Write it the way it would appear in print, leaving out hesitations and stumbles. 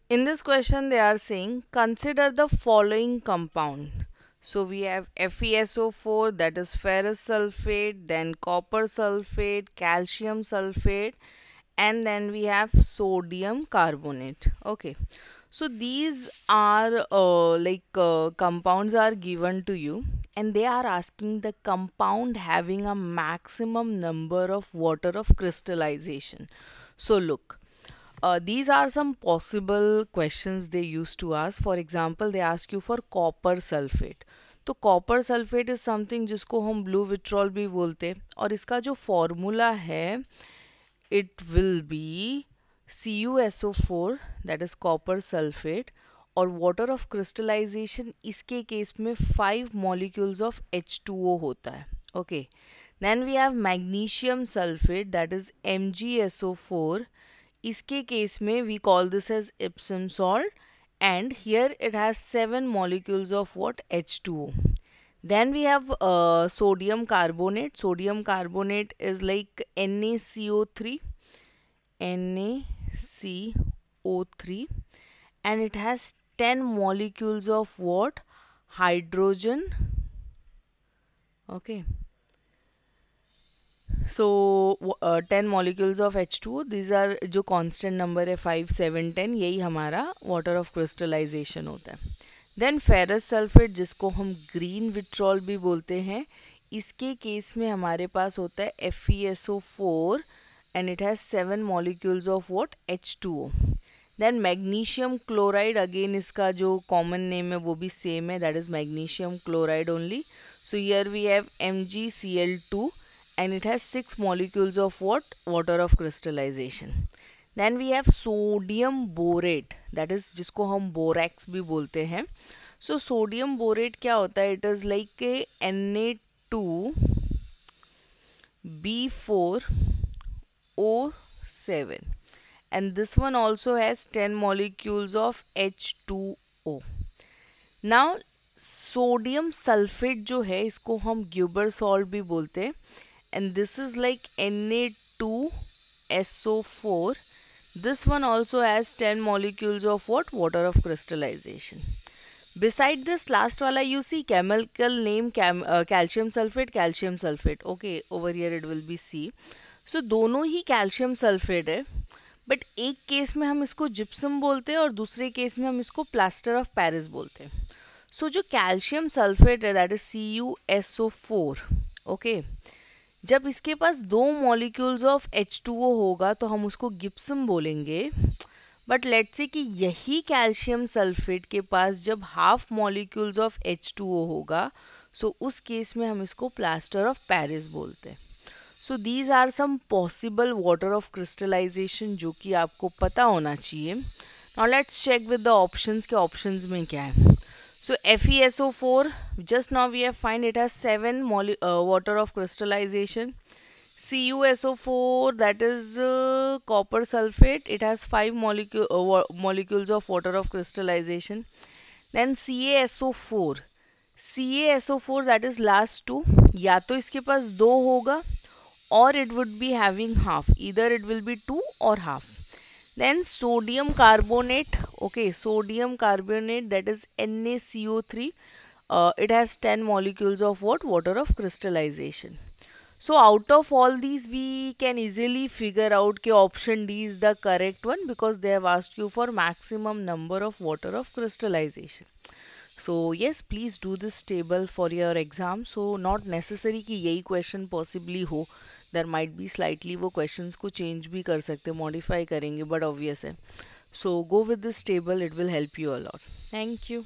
In this question, they are saying consider the following compound. So we have FeSO4, that is ferrous sulfate, then copper sulfate, calcium sulfate, and then we have sodium carbonate. Okay, so these are compounds are given to you, and they are asking the compound having a maximum number of water of crystallization. So look, these are some possible questions they used to ask. For example, they ask you for copper sulfate. तो copper sulphate is something जिसको हम blue vitriol भी बोलते हैं, और इसका जो formula है it will be CuSO4, that is copper sulfate, और water of crystallization इसके केस में 5 molecules of H2O होता है. Okay, then we have magnesium sulfate, that is MgSO4. इसके केस में we call this as Epsom salt, and here it has 7 molecules of what? H2O. Then we have sodium carbonate. Sodium carbonate is like NaCO3, NaCO3, and it has 10 molecules of what? Hydrogen. Okay. So 10 molecules of H2O. These are जो constant number है 5, 7, 10. यही हमारा water of crystallization होता है. Then ferrous sulphate जिसको हम green vitriol भी बोलते हैं, इसके केस में हमारे पास होता है FeSO4 and it has 7 molecules of what? H2O. Then magnesium chloride, again इसका जो कॉमन नेम है वो भी सेम है, that is magnesium chloride only. So here we have MgCl2 and it has 6 molecules of what? Water of crystallization. Then we have sodium borate, that is जिसको हम borax भी बोलते हैं. So sodium borate क्या होता है? It is like a Na2B4O7, and this one also has 10 molecules of H2O. Now sodium sulfate जो है इसको हम Gilbert salt भी बोलते हैं, and this is like Na2SO4. This one also has 10 molecules of what? Water of crystallization. Beside this last wala, you see chemical name calcium sulfate. Okay, over here it will be C. So दोनों ही calcium sulfate है, but एक case में हम इसको gypsum बोलते हैं और दूसरे केस में हम इसको प्लास्टर ऑफ पेरिस बोलते हैं. सो जो कैल्शियम सल्फेट है दैट इज CuSO4. ओके, जब इसके पास 2 मॉलिक्यूल्स ऑफ H2O होगा तो हम उसको गिप्सम बोलेंगे. बट लेट्स से कि यही कैल्शियम सल्फेट के पास जब हाफ मॉलिक्यूल्स ऑफ H2O होगा, सो उस केस में हम इसको प्लास्टर ऑफ पेरिस बोलते हैं. So these are some possible water of crystallization जो कि आपको पता होना चाहिए. Now let's check with the options के ऑप्शंस में क्या है. So FeSO4, just now we have find it has 7 water of crystallization. CuSO4, that is copper sulfate, it has 5 molecules of water of crystallization. Then CaSO4, that is last two, या तो इसके पास 2 होगा or it would be having half, either it will be 2 or half. Then sodium carbonate, okay, sodium carbonate, that is NaCO3, it has 10 molecules of what? Water of crystallization. So out of all these we can easily figure out कि option D is the correct one because they have asked you for maximum number of water of crystallization. So yes, please do this table for your exam. So not necessary कि यही question possibly हो. There might be slightly वो questions को change भी कर सकते, modify करेंगे, but obvious है. So go with this table, it will help you a lot. Thank you.